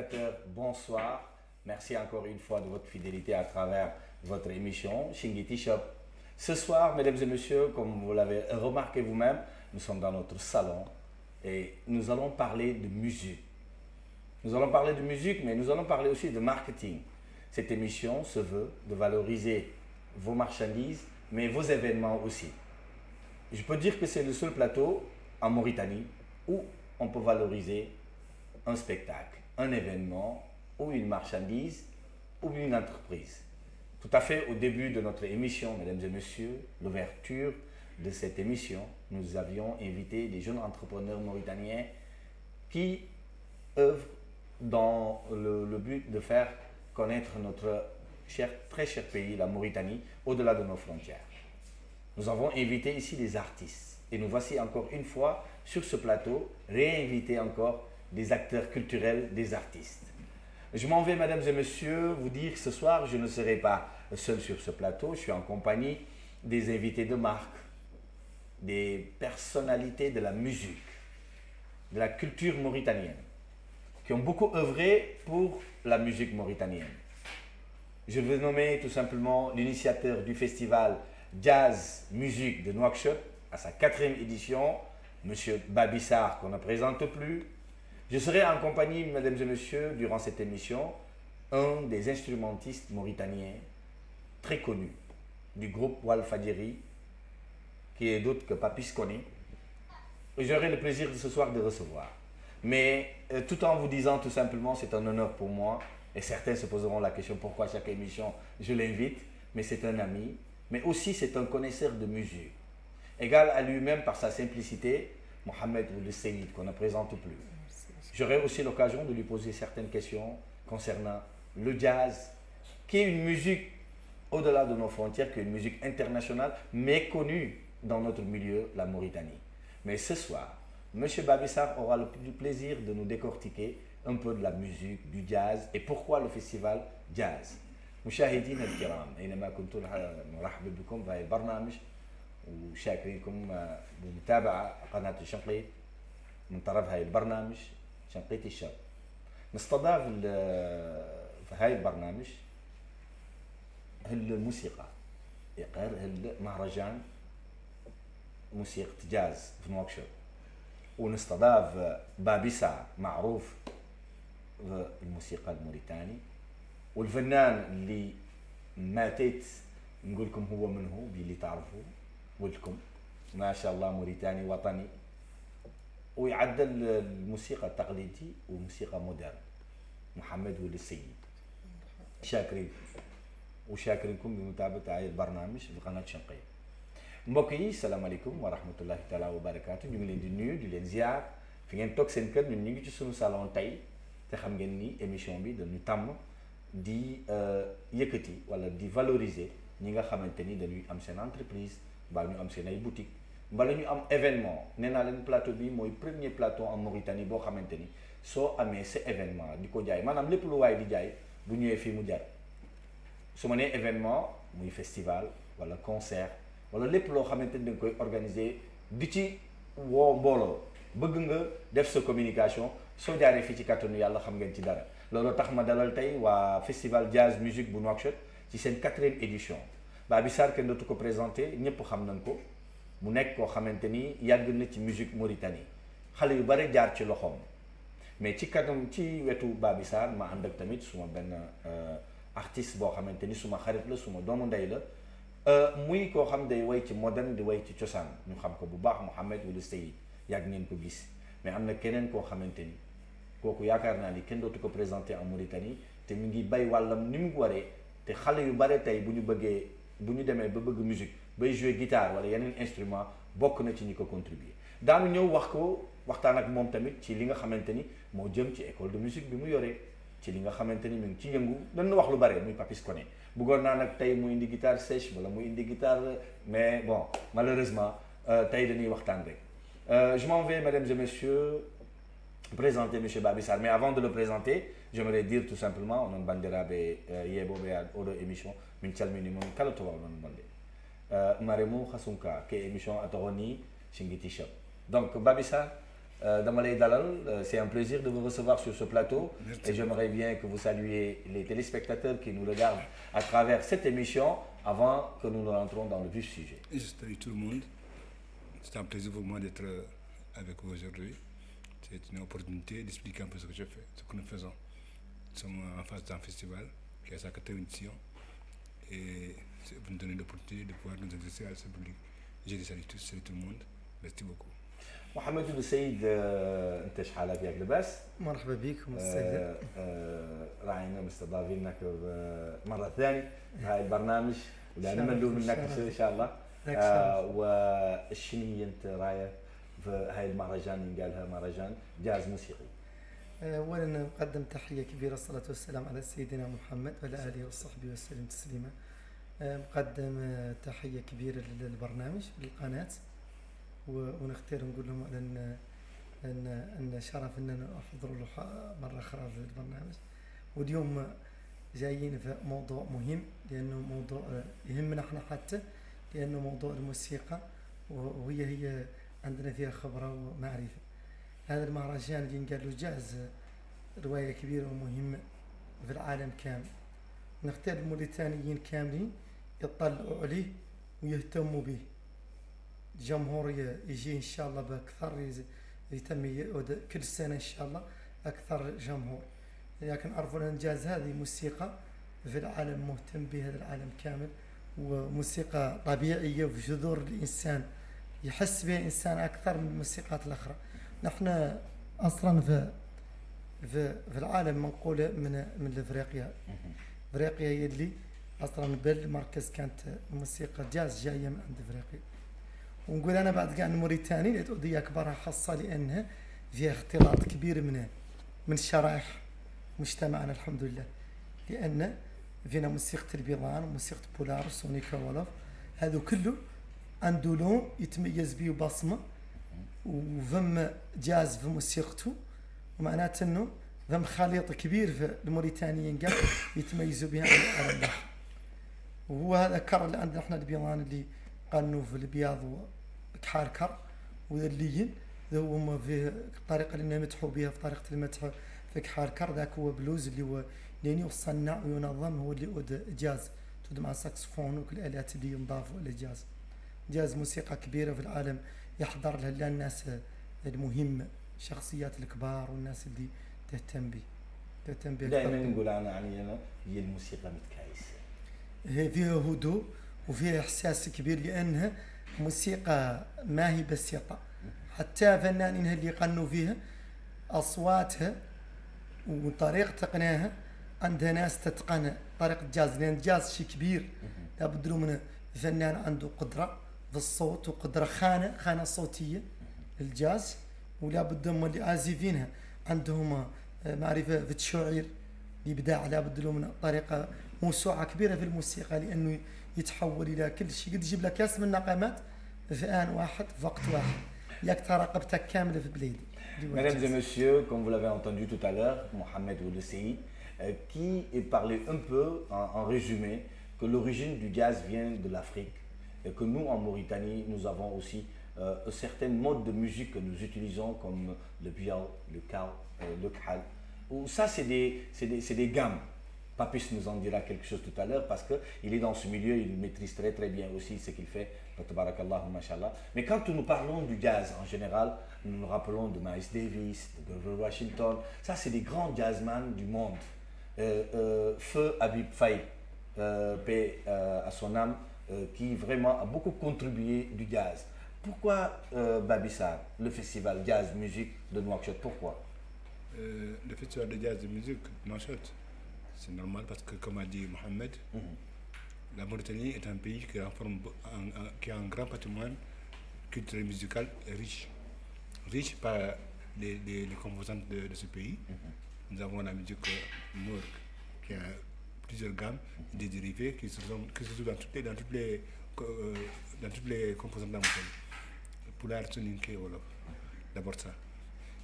téléspectateurs, bonsoir. Merci encore une fois de votre fidélité à travers votre émission Shingiti Shop. Ce soir, mesdames et messieurs, comme vous l'avez remarqué vous-même, nous sommes dans notre salon et nous allons parler de musique. Nous allons parler de musique, mais nous allons parler aussi de marketing. Cette émission se veut de valoriser vos marchandises, mais vos événements aussi. Je peux dire que c'est le seul plateau en Mauritanie où on peut valoriser un spectacle, un événement ou une marchandise ou une entreprise. Tout à fait au début de notre émission, mesdames et messieurs, l'ouverture de cette émission, nous avions invité des jeunes entrepreneurs mauritaniens qui œuvrent dans le but de faire connaître notre très cher pays, la Mauritanie, au-delà de nos frontières. Nous avons invité ici des artistes et nous voici encore une fois sur ce plateau, réinviter encore des acteurs culturels, des artistes. Je m'en vais, mesdames et messieurs, vous dire que ce soir, je ne serai pas seul sur ce plateau, je suis en compagnie des invités de marque, des personnalités de la musique, de la culture mauritanienne, qui ont beaucoup œuvré pour la musique mauritanienne. Je veux nommer tout simplement l'initiateur du festival Jazz Musique de Nouakchott à sa 4e édition, M. Babissar, qu'on ne présente plus. Je serai en compagnie, mesdames et messieurs, durant cette émission, un des instrumentistes mauritaniens très connus du groupe Walfadjri, qui est d'autre que Papis Koné. J'aurai le plaisir de ce soir de recevoir. Mais tout en vous disant tout simplement, c'est un honneur pour moi, et certains se poseront la question pourquoi chaque émission je l'invite, mais c'est un ami, mais aussi c'est un connaisseur de musique. Égal à lui-même par sa simplicité, Mohamed Ould Seyid, qu'on ne présente plus. J'aurai aussi l'occasion de lui poser certaines questions concernant le jazz, qui est une musique au-delà de nos frontières, qui est une musique internationale, mais connue dans notre milieu, la Mauritanie. Mais ce soir, M. Babissar aura le plaisir de nous décortiquer un peu de la musique, du jazz, et pourquoi le festival Jazz. مشاهدينا الكرام أينما كنتم نرحب بكم في البرنامج وشاكرينكم بمتابعة قناة الشنقيط من طرف هاي البرنامج شنقيط الشاب. نستضاف في هاي البرنامج الموسيقى يقر مهرجان موسيقى جاز في نواكشوط ونستضاف بابيسا معروف في الموسيقى الموريتاني والفنان اللي ماتت نقول لكم هو من هو باللي تعرفوه ولكم ما شاء الله موريتاني وطني ويعدل الموسيقى التقليدي وموسيقى مودرن محمد ولد السيد. شاكرين وشاكرينكم بمتابعة هاي البرنامج في قناة شنقيط. mbokk yi salaamaaleykum wa rahmatullahi taala wa barakaatu ñu ngi leen di nuyu di leen ziar fi ngeen toog seen kër ñun ñu ngi ci sunu salon tey te xam ngeen ni émission bi dañu tàmm di yëkkati wala di valoriser ñi nga xamante ni dañuy am seen entreprise mbaa ñu am seen ay boutique mbala ñu am événement nee naa leen plateau bi mooy premier plateau en Mauritanie boo xamante ni soo amee sa événement di ko jaay maanaam lépp lu waaye di jaay bu ñëwee fii mu jar su ma nee événement muy festival wala concert wala lépp loo xamante ni da nga koy organiser di ci woo mbooloo bëgg nga def sa communication soo jaaree fii ci kàttanu yàlla xam ngeen ci dara loolu tax ma dalal tey waa festival jazz musique bu Nouakchott ci seen 4e édition Babissar kenn dootu ko présenté ñëpp xam nañ ko mu nekk koo xamante ni yàgg na ci musique Mauritanie xale yu bare jaar ci loxoom mais ci kanam ci wetu Babissar ma ànd ak tamit suma benn artiste boo xamante ni suma xarit la suma doomu ndey la muy koo xam day way ci moderne di way ci cosaan ñu xam ko bu baax Mohamed Ould Seyid yàgg ngeen ko gis mais am na keneen koo xamante ni kooku yaakaar naa ni kenn dootu ko présenté en Mauritanie te mu ngi bay wàllam ni mu waree te xale yu bare tey bu ñu demee ba bëgg musique bay jouer guitare wala yeneen instrument bokk na ci ñi ko contribuer daanu ñëw waxtaan ak moom tamit ci li nga xamante ni moo jëm ci école de musique bi mu yoree ci li nga xamante ni mu ngi ci yëngu dañu wax lu bare muy Papis Koné bëggoon naa nag tey mu indi guitare sèche wala mu indi guitare mais bon malheureusement tey dañuy waxtaan rek je m'en vais mesdames et messieurs présenter M. Babissar mais avant de le présenter j'aimerais dire tout simplement onon bandiraɓe yeɓoɓe oɗo émission min calmini moon kala to wawɗon bonde maremo hasunka ke émission a toxoni Shingiti Shop donc Babissar Damalay Dalal, c'est un plaisir de vous recevoir sur ce plateau. Merci. Et j'aimerais bien que vous saluiez les téléspectateurs qui nous regardent à travers cette émission avant que nous rentrons dans le vif sujet. Je salue tout le monde. C'est un plaisir pour moi d'être avec vous aujourd'hui. C'est une opportunité d'expliquer un peu ce que je fais, ce que nous faisons. Nous sommes en face d'un festival qui a sa 4e édition et vous nous donnez l'opportunité de pouvoir nous exercer à ce public. Je les salue tous, salut tout le monde. Merci beaucoup. محمد بن سيد انت شحال ياك لاباس؟ مرحبا بك ومستهلا. راعينا مستضافينك مره ثانيه في هذا البرنامج ولا نملوا منك ان شاء الله. والشنو هي انت رايك في هاي المهرجان اللي قالها مهرجان جاز موسيقي؟ اولا نقدم تحيه كبيره والصلاه والسلام على سيدنا محمد وعلى اله وصحبه وسلم تسليما. مقدم تحيه كبيره للبرنامج للقناه ونختار نقول لهم ان شرف اننا نحضر له مره اخرى في البرنامج. واليوم جايين في موضوع مهم لانه موضوع يهمنا احنا حتى لانه موضوع الموسيقى وهي عندنا فيها خبره ومعرفه. هذا المهرجان اللي قال له جاز روايه كبيره ومهمه في العالم كامل. نختار الموريتانيين كاملين يطلعوا عليه ويهتموا به. الجمهور يجي ان شاء الله باكثر يتم كل سنه ان شاء الله اكثر جمهور. لكن عرفوا الانجاز هذه موسيقى في العالم مهتم بها العالم كامل وموسيقى طبيعيه وفي جذور الانسان يحس بها الانسان اكثر من الموسيقات الاخرى. نحن اصلا في العالم منقوله من افريقيا. افريقيا هي اللي اصلا بالمركز كانت موسيقى جاز جايه من عند افريقيا. ونقول انا بعد كاع موريتاني اللي تؤدي اكبرها خاصه لانها فيها اختلاط كبير من شرائح مجتمعنا الحمد لله. لان فينا موسيقى البيضان وموسيقى بولار سونيكا ولف هذا كله عنده لون يتميز به بصمه وفم جاز في موسيقته ومعناته انه فم خليط كبير في الموريتانيين قال يتميزوا بها عن العالم الاخر. وهو هذا الكر اللي عندنا احنا البيضان اللي قالوا في البياض وكحاركر وذليين هما في الطريقه اللي نمدحوا بها في طريقه المدح في كحاركر ذاك هو بلوز اللي هو لين يصنع وينظم هو اللي يؤد جاز تود مع ساكسفون وكل الالات اللي ينضافوا للجاز. جاز موسيقى كبيره في العالم يحضر لها الناس المهمه الشخصيات الكبار والناس اللي تهتم به. دائما نقول انا هي الموسيقى متكايسه. هي فيها هدوء وفيها احساس كبير لانها موسيقى ما هي بسيطه. حتى فنانين اللي يغنوا فيها اصواتها وطريقه تقناها عندها ناس تتقن طريقه الجاز لان الجاز شيء كبير لابد له من فنان عنده قدره في الصوت وقدره خانه صوتيه للجاز ولا بد من اللي عازفينها عندهم معرفه في التشعير الابداع لابد له من طريقه موسوعه كبيره في الموسيقى لانه يتحول الى كل شيء قد يجيب لك كاس من النغمات في ان واحد في وقت واحد ياك تراقبتك كامله في بليد. Mesdames et messieurs, comme vous l'avez entendu tout à l'heure, Mohamed Oulussi, qui parlait un peu en résumé que l'origine du jazz vient de l'Afrique et que nous en Mauritanie nous avons aussi certains modes de musique que nous utilisons comme le bial, le kaw, le khal. Ça c'est des gammes. Papis nous en dira quelque chose tout à l'heure parce qu'il est dans ce milieu, il maîtrise très très bien aussi ce qu'il fait. Mais quand nous parlons du jazz en général, nous nous rappelons de Miles Davis, de Grover Washington. Ça, c'est des grands jazzmen du monde. Feu Habib Faye, paix à son âme, qui vraiment a beaucoup contribué du jazz. Pourquoi Babissar, le festival jazz musique de Nouakchott, pourquoi Le festival de jazz de musique de Nouakchott, c'est normal parce que, comme a dit Mohamed, la Mauritanie est un pays qui a un grand patrimoine culturel et musical riche. Riche par les composantes de ce pays. Nous avons la musique mourgue qui a plusieurs gammes, des dérivés qui se trouvent dans toutes les composantes de la Mauritanie. Poulard, Soninké, Wolof, d'abord ça.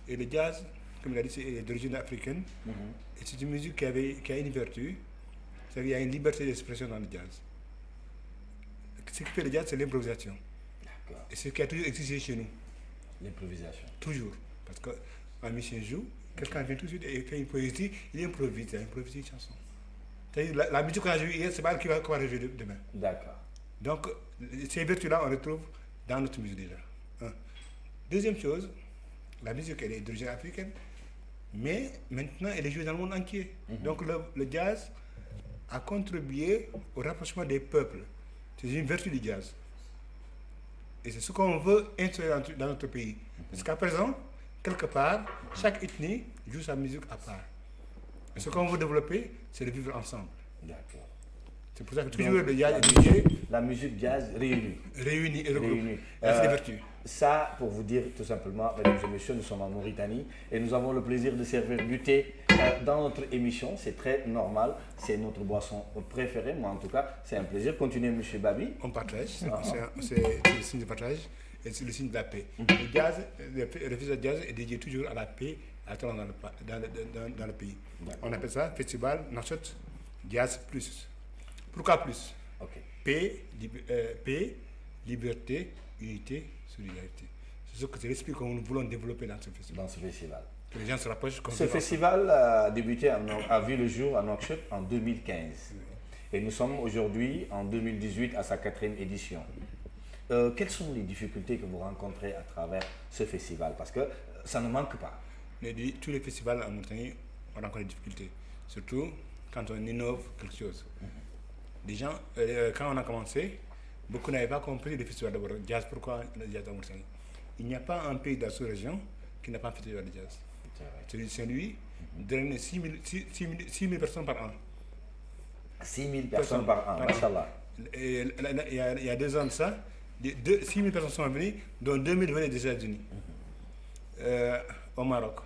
Et le jazz, comme il a dit, c'est d'origine africaine. Et c'est une musique qui a une vertu, c'est qu'il y a une liberté d'expression dans le jazz. Ce qui fait le jazz, c'est l'improvisation. Et ce qui a toujours existé chez nous. L'improvisation. Toujours. Parce qu'un musicien joue, quelqu'un vient tout de suite et fait une poésie, il improvise une chanson. C'est-à-dire, la musique qu'on a jouée hier, c'est pas elle qui va jouer demain. D'accord. Donc, ces vertus-là, on retrouve dans notre musique déjà. Deuxième chose, la musique, elle est d'origine africaine, mais maintenant, elle est jouée dans le monde entier. Donc, le jazz a contribué au rapprochement des peuples. C'est une vertu du jazz. Et c'est ce qu'on veut instaurer dans notre pays. Parce qu'à présent, quelque part, chaque ethnie joue sa musique à part. Et ce qu'on veut développer, c'est de vivre ensemble. D'accord. C'est pour ça que toujours le jazz est dirigé, la musique jazz réunie et regroupée. C'est des vertus. Ça, pour vous dire tout simplement, mesdames et messieurs, nous sommes en Mauritanie et nous avons le plaisir de servir du thé dans notre émission. C'est très normal, c'est notre boisson préférée. Moi, en tout cas, c'est un plaisir. Continuez, monsieur Babi. On partage, c'est le signe de partage et c'est le signe de la paix. Le jazz, le festival de jazz est dédié toujours à la paix, à dans le pays. On appelle ça Festival Nouakchott Jazz Plus. Pourquoi plus? Paix, liberté, unité, solidarité. C'est l'esprit que nous voulons développer dans ce festival. Que les gens se rapprochent. Ce festival a débuté, a vu le jour à Nouakchott en 2015. Et nous sommes aujourd'hui en 2018 à sa 4e édition. Quelles sont les difficultés que vous rencontrez à travers ce festival? Parce que ça ne manque pas. Tous les festivals en Mauritanie, on rencontre des difficultés. Surtout quand on innove quelque chose. Les gens, quand on a commencé, beaucoup n'avaient pas compris le festival de jazz. Pourquoi le jazz en Mauritanie? Il n'y a pas un pays dans la sous-région qui n'a pas un festival de jazz. C'est lui, donne 6 000 personnes par an. 6 000 personnes par an, machallah. Il y a 2 ans de ça, 6 000 personnes sont venues, dont 2 000 venaient des États-Unis, au Maroc,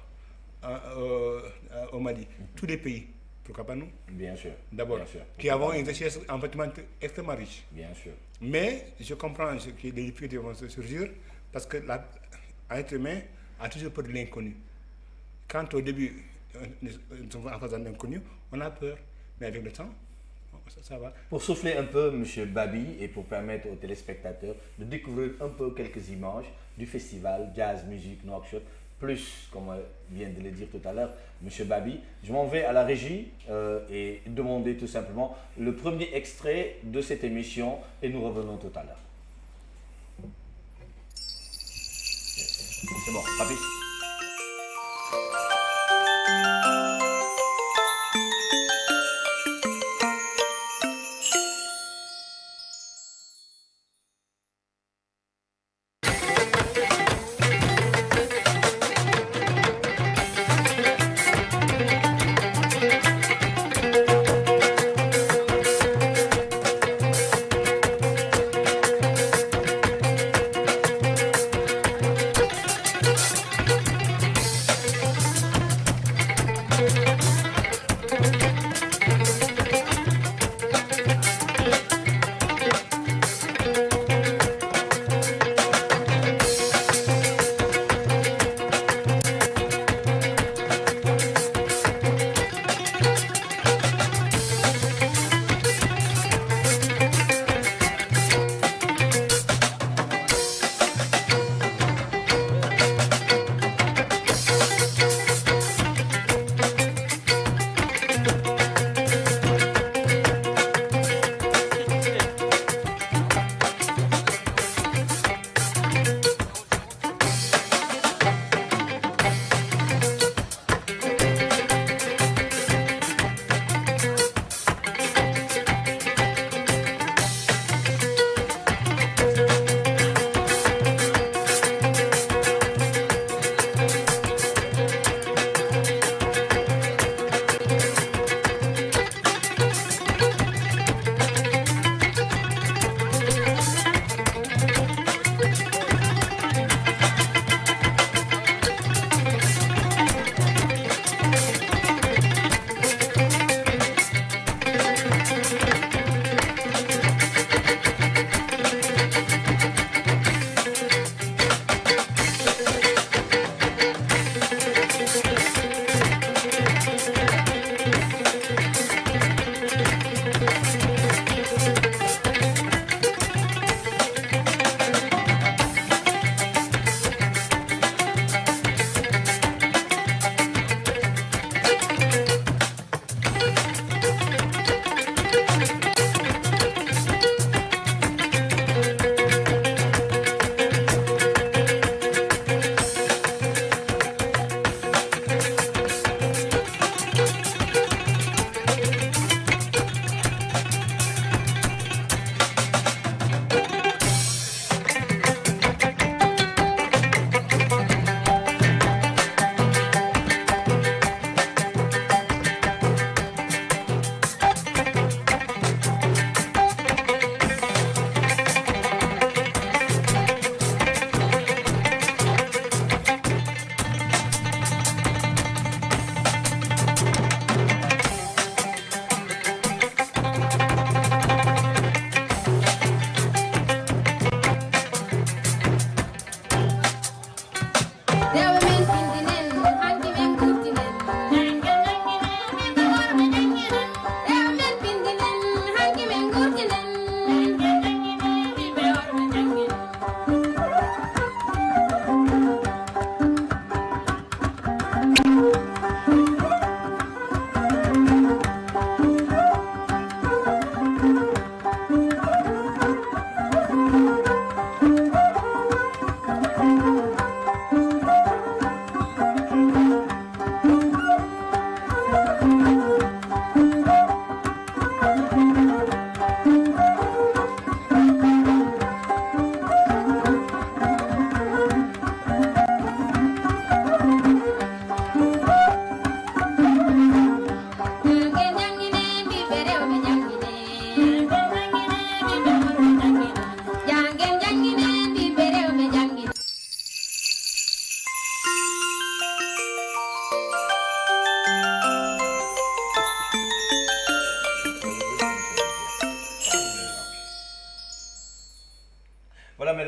au Mali, tous les pays. Pourquoi pas nous? Bien sûr. D'abord, qui avons une richesse en bâtiment extrêmement riche. Bien sûr. Mais je comprends que les difficultés vont se surgir parce que l'être humain a toujours peur de l'inconnu. Quand au début, nous sommes en face d'un inconnu, on a peur. Mais avec le temps, ça va. Pour souffler un peu, M. Babi, et pour permettre aux téléspectateurs de découvrir un peu quelques images du festival Jazz Musique Nouakchott, plus, comme on vient de le dire tout à l'heure, M. Babi, je m'en vais à la régie et demander tout simplement le premier extrait de cette émission et nous revenons tout à l'heure. C'est bon, Babi.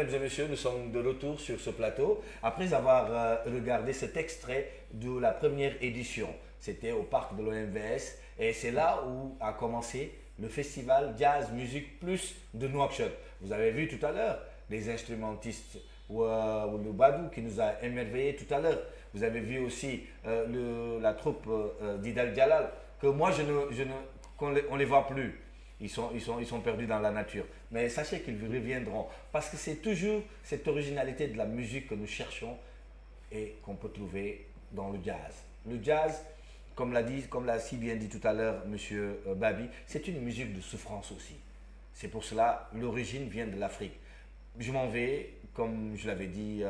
mesdames et messieurs, nous sommes de retour sur ce plateau après avoir regardé cet extrait de la première édition. C'était au parc de l'OMVS et c'est là où a commencé le festival Jazz Musique Plus de Nouakchott. Vous avez vu tout à l'heure les instrumentistes ou le Badou qui nous a émerveillés tout à l'heure. Vous avez vu aussi la troupe d'Idal Jalal que moi on les voit plus. Ils sont perdus dans la nature. Mais sachez qu'ils reviendront parce que c'est toujours cette originalité de la musique que nous cherchons et qu'on peut trouver dans le jazz. Le jazz, comme l'a si bien dit tout à l'heure Monsieur Babi, c'est une musique de souffrance aussi. C'est pour cela l'origine vient de l'Afrique. Je m'en vais, comme je l'avais dit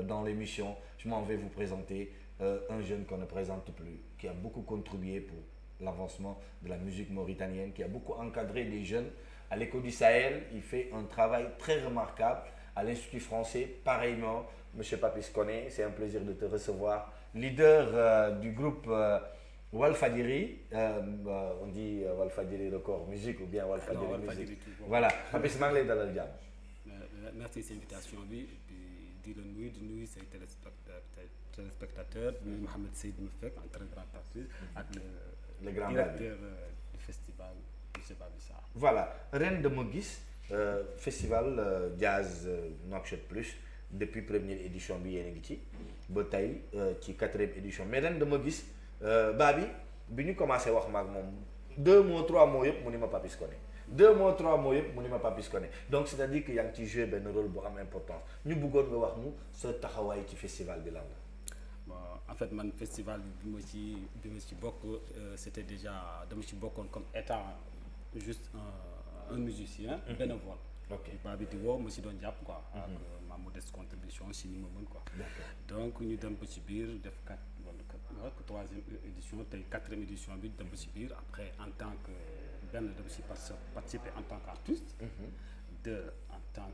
dans l'émission, je m'en vais vous présenter un jeune qu'on ne présente plus, qui a beaucoup contribué pour l'avancement de la musique mauritanienne, qui a beaucoup encadré des jeunes. À l'Écho du Sahel, il fait un travail très remarquable. À l'Institut français, pareillement, M. Papis Koné, c'est un plaisir de te recevoir. Leader du groupe Walfadjri, on dit Walfadjri Record Musique ou bien Walfadjri Musique. Voilà, Papis maa ngi lay dalal jàmm. Merci de l'invitation bi di la nuyu say téléspectateurs nuyu Mohamed Seyd mi fekk un très grand artiste ak le directeur du festival monsieur Babi Sarr. Voilà, ren dama gis festival Jazz Nouakchott Plus depuis première édition bi yéen a ngi ci ba tey ci 4e édition mais ren dama gis Babi bi ñu commencé wax maag moom 2 mots 3 mots yëpp mu ni ma Papis Koné 2 mots 3 mots yëpp mu ni ma Papis Koné donc c'est-à-dire que yaa ngi ci joué benn rôle bu am importance ñu bëggoon nga wax ñu sa taxawaay ci festival bi lan la. Bon en fait man festival bi ma ci bokk c'était déjà dama ci bokkoon comme étant juste un musicien bénévole. Ok Babi di woo ma ci doon jàpp quoi. ak ma modeste contribution si ni ma mën quoi. donc ñu dem ba ci biir def 3e édition tey 4e édition bi dem ba ci biir après en tant que benn dama ci participer en tant qu'artiste. Deux en tant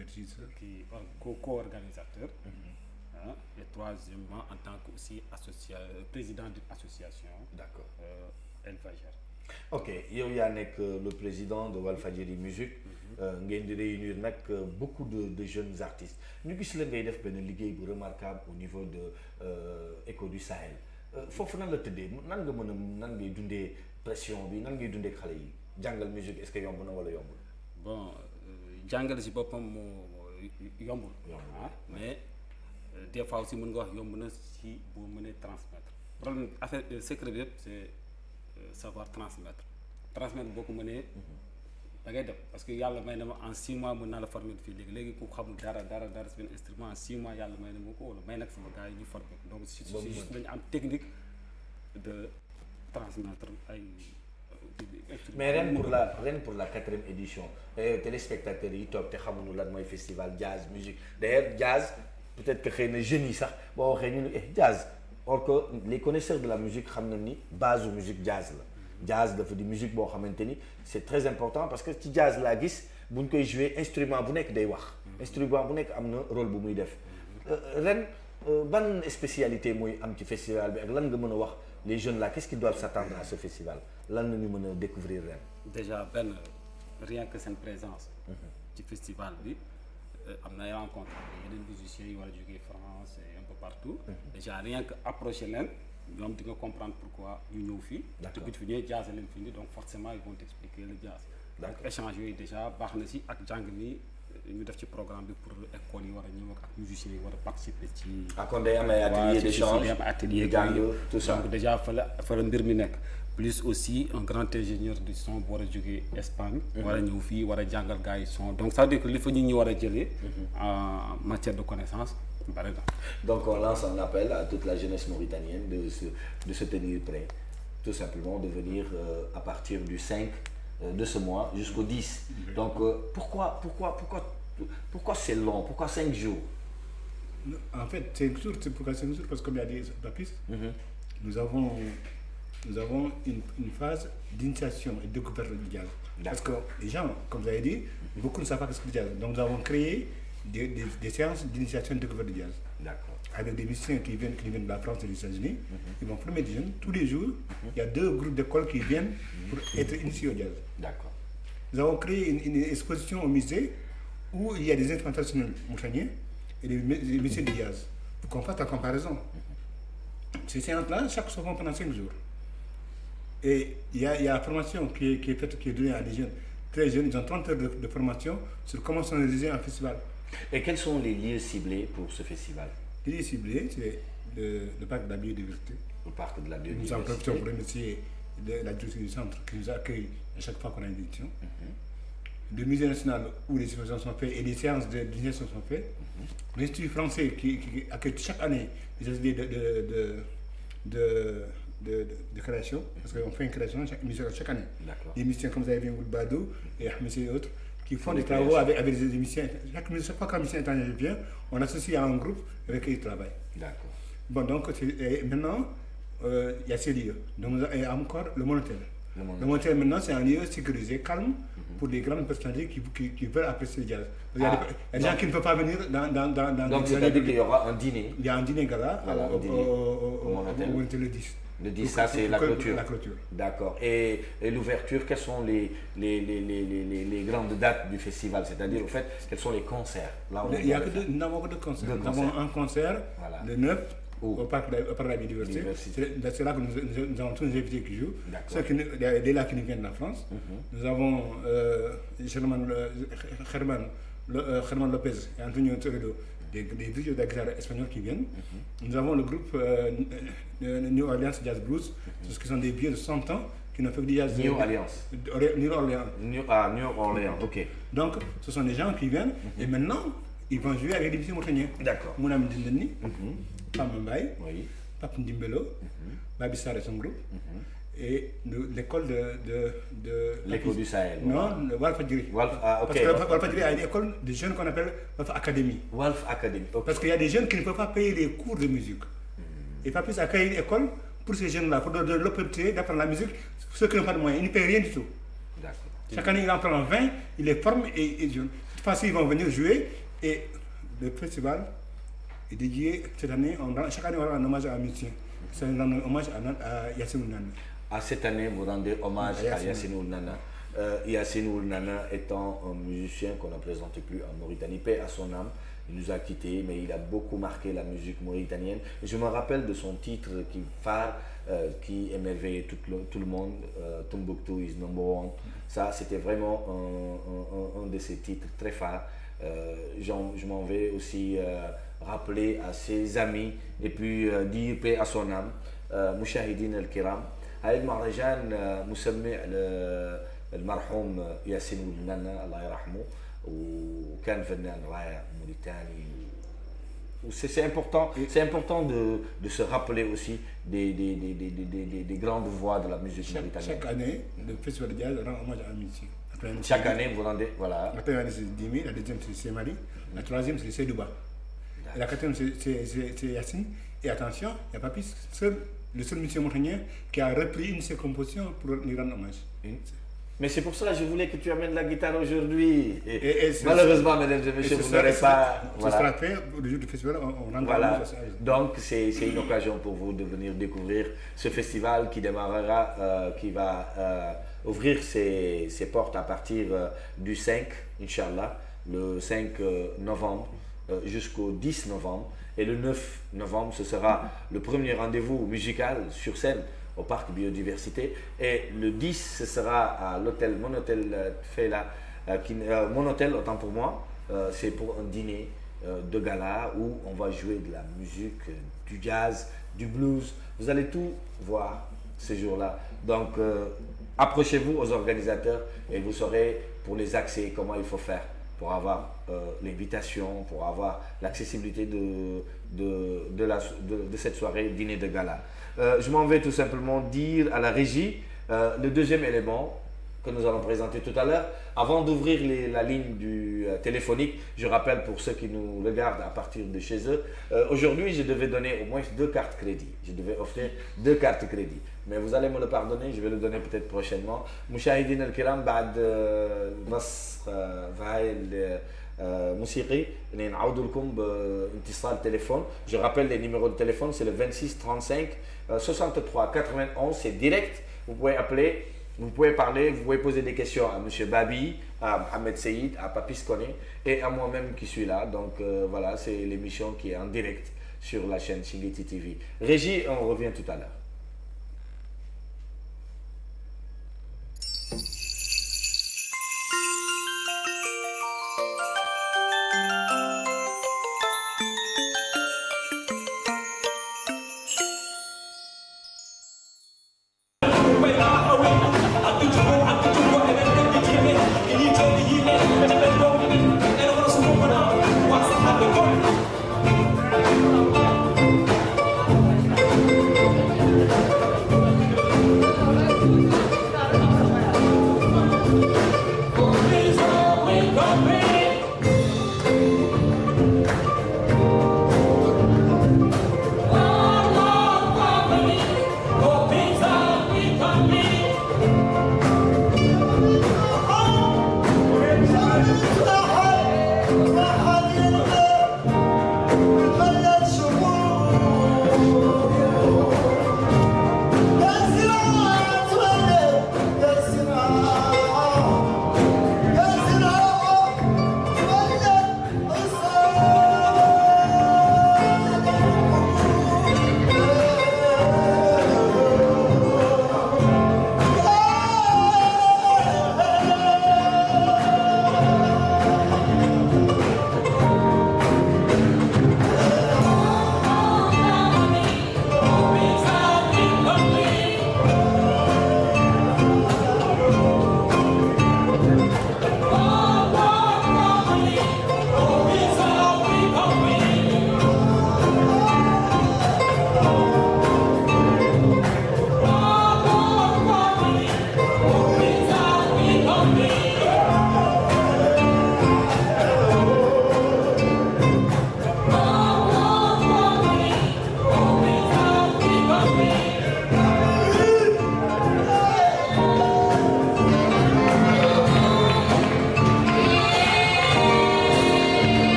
que co-organisateur. Et troisièmement en tant que aussi président d'une association. D'accord. El Fajr. Ok yow yaa nekk le président de Walfadjri Musique. ngeen di réunir nag beaucoup de jeunes artistes ñu gis la ngay def benn liggéey bu remarquable au niveau de Écho du Sahel foofu nan la tëddee nan nga mën a nan ngay dundee pression bi nan ngay dundee xale yi jàngal musique est-ce que yomb na wala yombul. Bon jàngal si boppam moo yombul. Mais des fois aussi mën nga wax yomb na si boo mënee transmettre problème affaire secret bi yëpp c'est savoir transmettre boo ko mënee. da ngay def parce que yàlla may na ma en 6 mois mën naa la former fii léegi ku xamul dara si benn instrument en 6 mois yàlla may na ma ko wala may nag sama gars yi ñu former donc c'est juste dañu am technique de transmettre ay. mais ren pour la 4e édition téléspectateurs yi toog te xamuñu lan mooy festival jazz musique d'ailleurs jazz peut-être que xëy na jeunes yi sax boo waxee ñu ne jazz or que les connaisseurs de la musique xam na ni base u musique jazz la. Jazz dafa di musique boo xamante ni c'est très important parce que ci jazz laa gis bu ñu koy jouer instrument bu nekk day wax. instrument bu nekk am na rôle bu muy def. ren ban spécialité mooy am ci festival bi ak lan nga mën a wax les jeunes là qu'est-ce qu'ils doivent s'attendre à ce festival lan la ñu mën a découvrir ren. déjà benn rien que seen présence. ci festival bi am na ay rencontre yeneen musiciens yi war a jógee France et un peu partout. déjà rien que approcher leen. ñoom di nga comprendre pourquoi ñu ñëw fii. te bu fi ñëwee jazz leen fi indi donc forcément ils vont t'expliquer le jazz. donc échange yooyu déjà baax na si ak jàng mi ñu def ci programme bi pour école yi war a ñëw ak musiciens yi war a participer ci. kon day am ay ateliers d'échange day am atelier jàng tout ça donc déjà fa la mbir mi nekk. plus aussi un grand ingénieur du son bu war a jógee Espagne. war a ñëw fii war a jàngal gars yi son donc ça veut dire que li fa nit ñi war a jëlee. en matière de connaissance. Donc on lance un appel à toute la jeunesse mauritanienne de se tenir prêt, tout simplement de venir à partir du 5 de ce mois jusqu'au 10. Donc pourquoi c'est long? Pourquoi 5 jours? En fait 5 jours, c'est pourquoi 5 jours parce que comme il a dit Papis, nous avons une phase d'initiation et de découverte du jazz. Parce que les gens, comme vous avez dit, beaucoup ne savent pas ce que c'est le jazz. Donc nous avons créé des séances d'initiation de découverte du jazz. D'accord. Avec des musiciens qui viennent de la France et des États-Unis. Ils vont former des jeunes tous les jours. Il y a 2 groupes d'écoles qui viennent pour être initiés au jazz. D'accord. Nous avons créé une exposition au musée où il y a des instruments traditionnels mauritaniens et des musiciens de jazz. Pour qu'on fasse la comparaison. Ces séances-là, chaque se font pendant 5 jours. Et il y a la formation qui est faite, qui est donnée à des jeunes, très jeunes, ils ont 30 heures de formation sur comment s'organiser un festival. Et quels sont les lieux ciblés pour ce festival? Les lieux ciblés, c'est le parc de la biodiversité. Le parc de la Nous en biodiversité. profitons pour remercier la direction du centre qui nous accueille à chaque fois qu'on a une édition. Le musée national où les expositions sont faites et les séances d'initiation sont faites. L'Institut français qui accueille chaque année des ateliers de création, parce qu'on fait une création chaque année. D'accord. Des musiciens comme vous avez vu, Badou et Ahmed et autres, qui font des des travaux créations. avec des musiciens. Chaque fois qu'un musicien étranger vient, on associe à un groupe avec qui il travaille. D'accord. Bon, donc maintenant, il y a ces lieux. Donc, il y a encore le Monotel. Le Monotel. Le Monotel, maintenant, c'est un lieu sécurisé, calme, pour les grandes personnalités qui veulent apprécier le jazz. Il y a des gens qui ne peuvent pas venir dans Donc, des c'est-à-dire lieux. qu'il y aura un dîner. Il y a un dîner gala Voilà, un dîner au Monotel. au Monotel le 10. Le 10, ça c'est la clôture. La clôture. D'accord. Et l'ouverture, quelles sont les grandes dates du festival? C'est-à-dire, au fait, quels sont les concerts? Là, Il y a que nous n'avons que deux concerts. Deux Nous avons concerts. un concert Voilà. le 9 Où? au parc de la biodiversité. C'est là que nous avons tous les invités qui jouent. D'accord. Il y a des là qui nous viennent de la France. Nous avons German Lopez et Antonio Toledo, des virtuoses de la guitare espagnole qui viennent. Nous avons le groupe New Orleans Jazz Blues, qui sont des vieux de 100 ans qui n'ont fait que du jazz. New Alliance. New Orleans. New Orleans, ok. Donc, ce sont des gens qui viennent et maintenant, ils vont jouer avec des musiciens mauritaniens. D'accord. Mounam Dindani, Pam Mbaye, Oui. Pape Ndimbelo, Babi Sarr et son groupe, et l'école de L'écho du Sahel. Non, le Walfadjiri. Walf, ah, ok. Parce que Walfadjiri a une école de jeunes qu'on appelle Walf Academy. Walf Academy. ok. Parce qu'il y a des jeunes qui ne peuvent pas payer les cours de musique. Et Papis a créé une école pour ces jeunes-là, pour donner l'opportunité d'apprendre la musique, ceux qui n'ont pas de moyens. Ils ne payent rien du tout. D'accord. Chaque année, il en prend 20, il les forme et de toute façon, ils vont venir jouer. Et le festival est dédié cette année. Chaque année, on rend un hommage à un musicien. C'est un hommage à Yassine Nana. Cette année, vous rendez hommage à Yassine. Yassine Nana. Yassine Nana étant un musicien qu'on ne présente plus en Mauritanie, paix à son âme. Il nous a quittés, mais il a beaucoup marqué la musique mauritanienne. Et je me rappelle de son titre qui phare, qui émerveillait tout le monde, Tombouctou is number one. Ça, c'était vraiment un de ses titres très phares. Je m'en vais aussi rappeler à ses amis et puis dire paix à son âme. مشاهدينا الكرام هاي المهرجان مسمى المرحوم ياسين ولنانا الله يرحمه وكان فنان رائع موريتاني. C'est important de se rappeler aussi des grandes voix de la musique mauritanienne. Chaque année, le festival de jazz rend hommage à un musicien. Chaque année, vous rendez, voilà. La première année, c'est Dimi, la deuxième, c'est Semari, la troisième, c'est Seydouba. Et la quatrième, c'est Yassine. Et attention, il n'y a pas plus, le seul musicien mauritanien qui a repris une de ses compositions pour lui rendre hommage. Mais c'est pour cela que je voulais que tu amènes la guitare aujourd'hui. Et Malheureusement, mesdames et messieurs, vous n'aurez pas. Ce sera fait le jour du festival, on rendra Voilà. hommage à ça. Donc, c'est une occasion pour vous de venir découvrir ce festival qui démarrera, qui va ouvrir ses portes à partir du 5, Inch'Allah, le 5 novembre jusqu'au 10 novembre. Et le 9 novembre, ce sera le premier rendez-vous musical sur scène au parc Biodiversité. Et le 10, ce sera à l'hôtel Monotel Fela. Monotel, autant pour moi, c'est pour un dîner de gala où on va jouer de la musique, du jazz, du blues. Vous allez tout voir ces jours-là. Donc, approchez-vous aux organisateurs et vous saurez pour les accès comment il faut faire pour avoir l'invitation, pour avoir l'accessibilité de cette soirée dîner de gala. Je m'en vais tout simplement dire à la régie le deuxième élément que nous allons présenter tout à l'heure. Avant d'ouvrir la ligne du téléphonique, je rappelle pour ceux qui nous regardent à partir de chez eux, aujourd'hui je devais donner au moins 2 cartes crédit. Je devais offrir 2 cartes crédit. Mais vous allez me le pardonner, je vais le donner peut-être prochainement. مشاهدينا الكرام بعد نص هاي الموسيقي نعود لكم باتصال تليفون. Je rappelle les numéros de téléphone, c'est le 26 35 63 91, c'est direct. Vous pouvez appeler Vous pouvez parler, vous pouvez poser des questions à M. Babi, à Mohamed Seyid, à Papis Koné et à moi-même qui suis là. Donc voilà, c'est l'émission qui est en direct sur la chaîne Chinguitti TV. Régie, on revient tout à l'heure.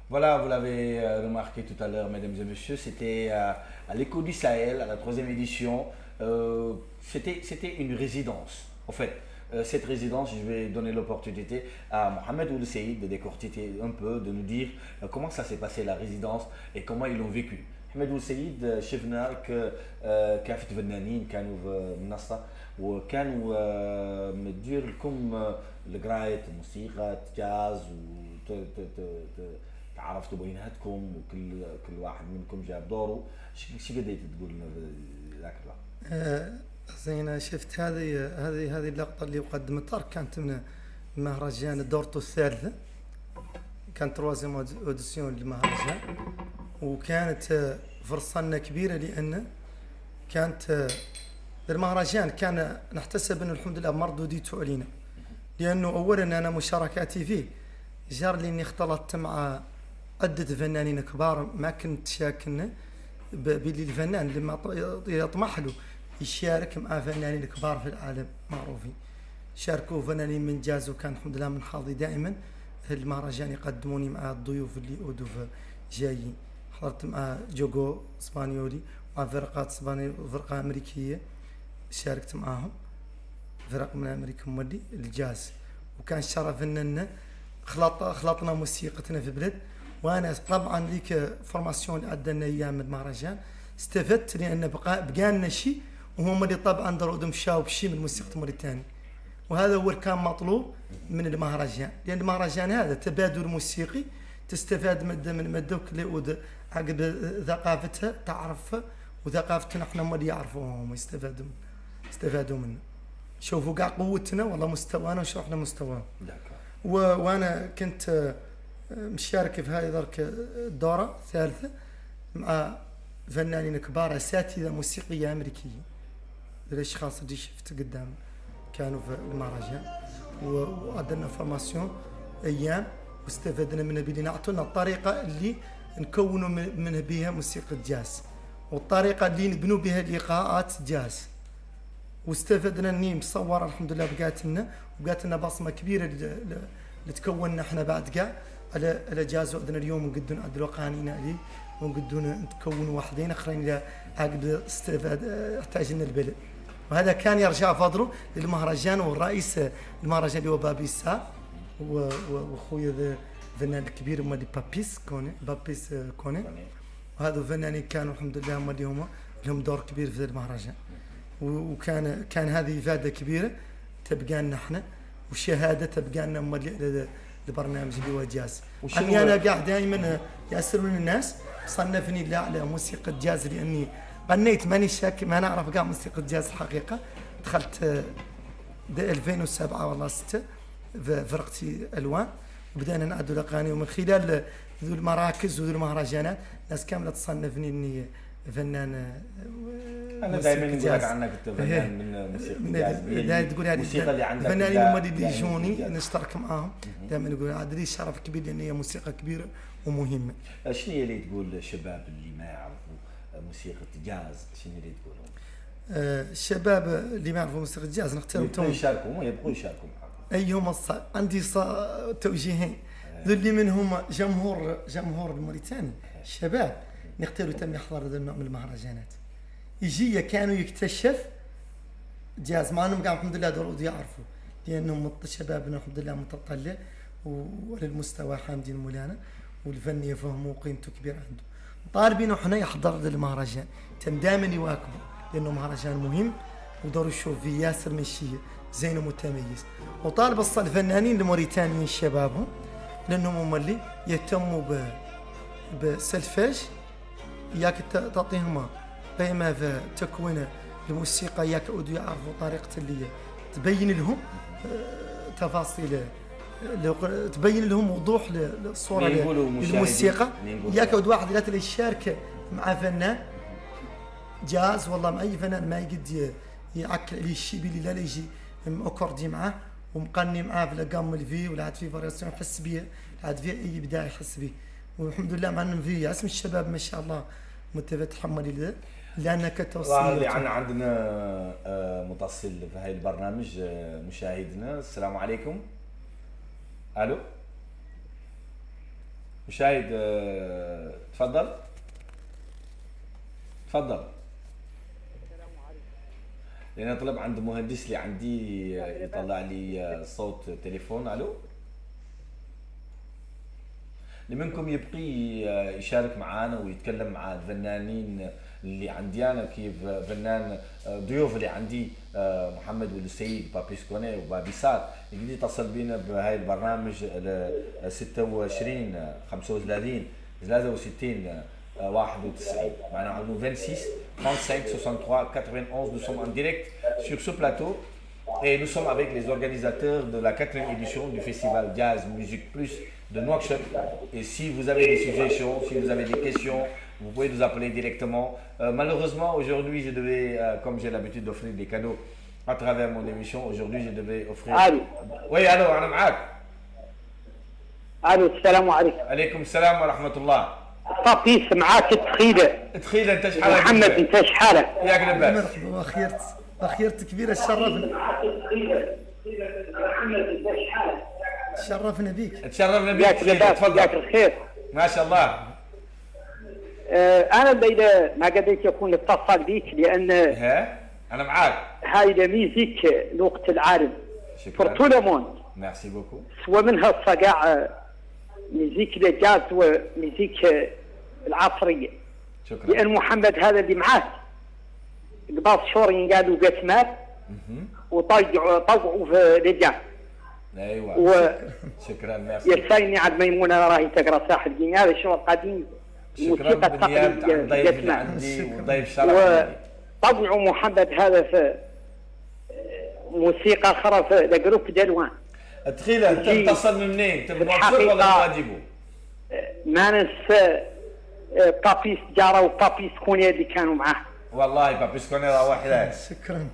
Voilà, vous l'avez remarqué tout à l'heure, mesdames et messieurs, c'était à l'Écho du Sahel, à la 3e édition. C'était une résidence. En fait, cette résidence, je vais donner l'opportunité à Mohamed Ould Seyid de décortiquer un peu, de nous dire comment ça s'est passé la résidence et comment ils l'ont vécu. Mohamed Ould Seyid, شفنا كافة الفنانين كانوا في المنصة وكانوا مدير لكم القراية الموسيقى جاز تعرفتوا بيناتكم وكل واحد منكم جاب دوره، شو قديت تقول لنا ذاك الوقت؟ زين شفت هذه اللقطة اللي قدمتها كانت من مهرجان دورته الثالثة، كانت روازيم اوديسيون للمهرجان، وكانت فرصة كبيرة لأن كانت المهرجان كان نحتسب أنه الحمد لله مردوديته علينا، لأنه أولا أنا مشاركاتي فيه جار لي أني اختلطت مع عدة فنانين كبار، ما كنت شاكن باللي الفنان لما يطمح له يشارك مع فنانين كبار في العالم معروفين، شاركوا فنانين من جاز، وكان الحمد لله من حظي دائما المهرجان يقدموني مع الضيوف اللي أودوا جايين. حضرت مع جوجو اسبانيولي، مع فرقات اسبانية وفرقة أمريكية شاركت معاهم، فرق من أمريكا مودي الجاز، وكان شرف إننا خلطنا موسيقتنا في بلد. وأنا طبعا ذيك فورماسيون اللي عدنا أيام المهرجان استفدت، لأن بقى شيء وهم اللي طبعا دروا مشاو بشيء من موسيقى موريتانيا، وهذا هو كان مطلوب من المهرجان، لأن المهرجان هذا تبادل موسيقي، تستفاد من مدوك اللي عقب ثقافتها تعرفها، وثقافتنا احنا هم اللي يعرفوهم ويستفادوا منه. شوفوا قاع قوتنا والله مستوانا، وشو احنا مستوانا. وانا كنت مشارك في هذه ذاك الدورة الثالثة مع فنانين كبار اساتذة موسيقية أمريكية، الاشخاص اللي شفت قدام كانوا في المهرجان، وعندنا فورماسيون ايام واستفدنا منها بلي نعطونا الطريقة اللي نكونوا منها بها موسيقى جاز، والطريقة اللي نبنوا بها لقاءات جاز، واستفدنا اني مصورة الحمد لله بقات لنا بصمة كبيرة اللي تكوننا احنا بعد كاع على جاز. وعندنا اليوم نقدون عدلوا قوانينا عليه، ونقدون نتكونوا وحدين اخرين الى عقب استفاد احتاج لنا البلد. وهذا كان يرجع فضله للمهرجان والرئيس المهرجان اللي هو بابيسا واخويا الفنان الكبير هما اللي بابيس كوني، وهذو الفنانين كانوا الحمد لله هما اللي هما لهم دور كبير في المهرجان. وكان هذه افاده كبيره تبقى لنا احنا، وشهاده تبقى لنا هما البرنامج اللي هو جاز. انا قاعد دائما ياسرون الناس صنفني لاعلى موسيقى جاز، لاني غنيت ماني شاك ما نعرف كاع موسيقى جاز الحقيقه. دخلت 2007 والله 6 في فرقتي الوان، وبدانا نعدوا الاغاني، ومن خلال ذو المراكز وذو المهرجانات الناس كامله تصنفني اني فنان. انا دائما نقول لك عنك انت فنان من موسيقى الجاز، تقول هذه الموسيقى اللي عندك الفنانين هم اللي يجوني نشترك معاهم، دائما نقول عاد لي شرف كبير لان هي موسيقى كبيره ومهمه. شنو هي اللي تقول الشباب اللي ما يعرفوا موسيقى الجاز، شنو اللي تقولهم؟ الشباب اللي ما يعرفوا موسيقى الجاز نختارهم يبغوا يشاركوا معهم. ايهم عندي توجيهين، ذو اللي منهم جمهور الموريتاني الشباب نختاروا تم يحضر هذا النوع من المهرجانات، يجي كانوا يكتشف جاز مع انهم قاعد الحمد لله دول يعرفوا، لانهم شبابنا الحمد لله متطلع وللمستوى حامدين مولانا، والفن يفهموا قيمته كبيره عنده. طالبين احنا يحضر للمهرجان تم دائما يواكبوا، لانه مهرجان مهم ودور يشوف فيه ياسر من شيء زين ومتميز. وطالب الفنانين الموريتانيين شبابهم، لانهم هم اللي يهتموا بسلفاج، ياك تعطيهم قيمه في تكوين الموسيقى، ياك يعودوا يعرفوا طريقه اللي تبين لهم تفاصيل، تبين لهم وضوح للصوره للموسيقى. ياك يعود واحد لا يشارك مع فنان جاز، والله مع اي فنان ما يقد يعكل عليه الشيء اللي لا يجي مأكوردي معاه ومقني معاه في القام اللي فيه، ولا عاد فيه فارياسيون يحس بيه، عاد فيه اي بدايه يحس به. والحمد لله مع انه فيه اسم الشباب ما شاء الله متحمل لانك توصل. عندنا متصل في هاي البرنامج مشاهدنا. السلام عليكم. الو مشاهد، تفضل. لأن طلب عند مهندس اللي عندي يطلع لي صوت تليفون. الو، اللي منكم يبقي يشارك معنا ويتكلم مع الفنانين اللي عندي انا كيف فنان ضيوف اللي عندي محمد والسيد بابيس كوني وبابي سال يقدر يتصل بينا بهاي البرنامج 26 35 63 91 معناها 26 35 63 91. Nous sommes en direct sur ce plateau et nous sommes avec les organisateurs de la 4e édition du festival Jazz Musique Plus de Nouakchott. Et si vous avez des suggestions, si vous avez des questions, vous pouvez nous appeler directement. Malheureusement, aujourd'hui, je devais, comme j'ai l'habitude d'offrir des cadeaux à travers mon émission, aujourd'hui, je devais offrir... Allô. Oui, allô, أنا معاك. الو السلام عليكم. عليكم السلام ورحمة الله. طابيس معاك تخيله. تخيل أنت شحالك؟ محمد أنت شحالك؟ ياك لباس. مرحبا وخيرت كبيرة تشرفنا بيك. تشرفنا بيك. ياك لباس ياك الخير. ما شاء الله. أنا إذا ما قدرت يكون اتصل بيك لأن ها أنا معاك. هاي ميزيك الوقت العالم. شكرا. pour tout le monde. Merci beaucoup. سوى منها الصقاع ميزيك الجاز وميزيك العصرية. شكرا. لأن محمد هذا اللي معاه قباض شورين قالوا قت مات وطوعوا في الجاز. ايوه شكرا ميرسي. يرسلني عاد ميمونه راهي تقرا ساحل الدين هذا شغل قديم. شكرا بالنيابه عن ضيف اللي عندي وضيف شرف. وطبعوا محمد هذا في موسيقى اخرى في الجروب دلوان. تخيل انت متصل من منين؟ انت من نواكشوط ولا واجبو؟ ما ننسى بابيس جارة وبابيس كوني اللي كانوا معاه. والله بابيس كوني راه واحد.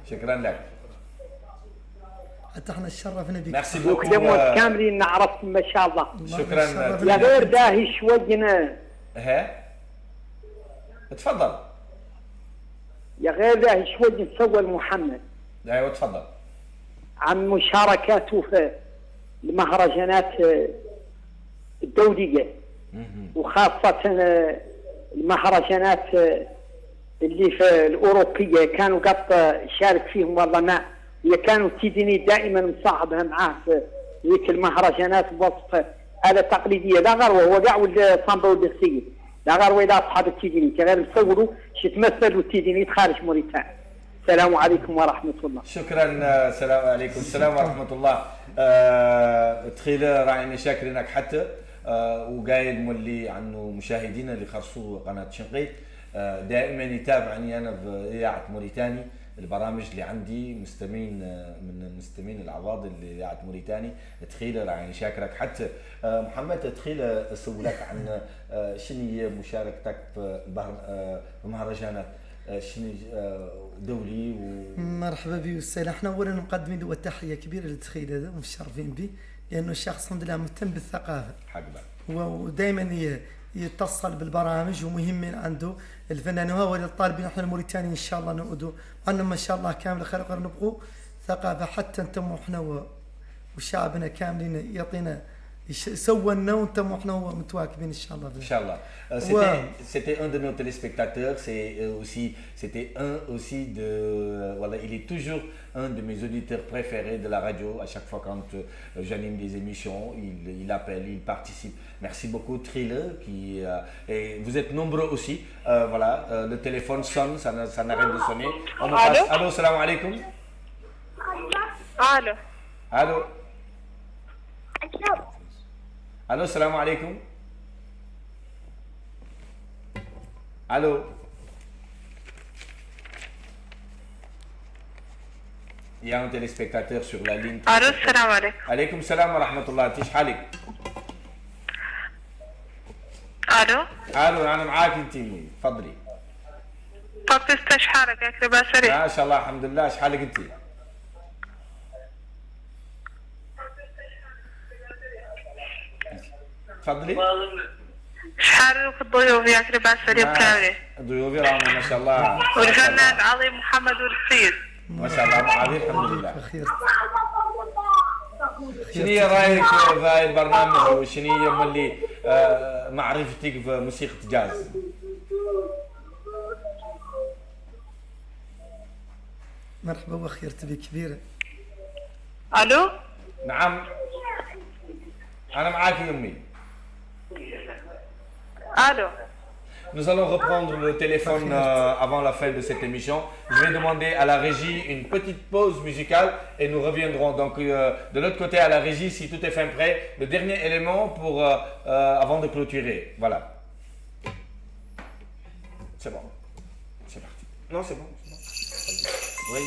شكرا لك. حتى احنا تشرفنا بك. ميرسي بوكو. وخدموا كاملين نعرف ما شاء الله. شكرا. يا غير داهي شوينا. ها؟ تفضل. يا غير داهي شوي نسوى محمد. ايوه تفضل. عن مشاركاته في المهرجانات الدولية وخاصة المهرجانات اللي في الأوروبية كانوا قط شارك فيهم والله ما كانوا تيديني دائما مصاحبها معاه في ذيك المهرجانات بوصف آلة تقليدية لا غير وهو كاع والصامبا والسيد لا غير وإذا أصحاب التيديني غير نصوروا شي تمثلوا التيديني خارج موريتانيا. السلام عليكم ورحمة الله. شكرا. السلام عليكم. السلام ورحمة الله. تخيل راعينا شاكرينك حتى وقايل مولي عنه مشاهدينا اللي خرصوا قناة شنقيط دائما يتابعني أنا في إذاعة موريتاني البرامج اللي عندي مستمعين من المستمعين العواضل لإذاعة موريتاني. تخيل راعينا شاكرك حتى محمد. تخيل أسولك عن شنو هي مشاركتك في المهرجانات شنو دولي مرحبا بي والسلام. احنا اولا مقدمين له تحيه كبيره لتخيل هذا ومشرفين به لانه الشخص الحمد لله مهتم بالثقافه ودائما يتصل بالبرامج ومهم عنده الفنان وهو للطالبين احنا الموريتاني ان شاء الله نعودوا عندنا ما شاء الله كامل خلق نبقوا ثقافه حتى انتم احنا وشعبنا كاملين يعطينا سوى لنا وانتم احنا متواكبين ان شاء الله. ان شاء الله. C'était un de nos téléspectateurs, c'était un aussi de voilà, il est toujours un de mes auditeurs préférés de la radio. À chaque fois quand j'anime des émissions, il appelle, il participe. Merci beaucoup Thriller et vous êtes nombreux aussi. Voilà, le téléphone sonne, ça n'arrête de sonner. On me passe. Allô, salam alaikum. Allô. Allô. Allô, salam alaikum. Allô. Il y a un téléspectateur sur la ligne. Allô, salam alaikum. Alaikum salam wa rahmatullah. تيش حالك؟ الو. الو انا معاك انتي تفضلي. بابيس ايش حالك؟ ياك لاباس عليك؟ ما شاء الله الحمد لله. ايش حالك انتي؟ تفضلي. شحال الضيوف ياك لاباس عليهم كاملين؟ ضيوفي راهم ما شاء الله. والفنان العظيم محمد والسيد. ما شاء الله عظيم الحمد لله. بخير. شنو هي رايك في هاي البرنامج وشنو هي مولي معرفتك في موسيقى جاز؟ مرحبا وخيرت بك كبيره. الو. نعم انا معاك يا امي. الو. Nous allons reprendre le téléphone avant la fin de cette émission. Je vais demander à la régie une petite pause musicale et nous reviendrons. Donc de l'autre côté à la régie, si tout est fin prêt, le dernier élément pour avant de clôturer. Voilà. C'est bon. C'est parti. Non, c'est bon. Oui.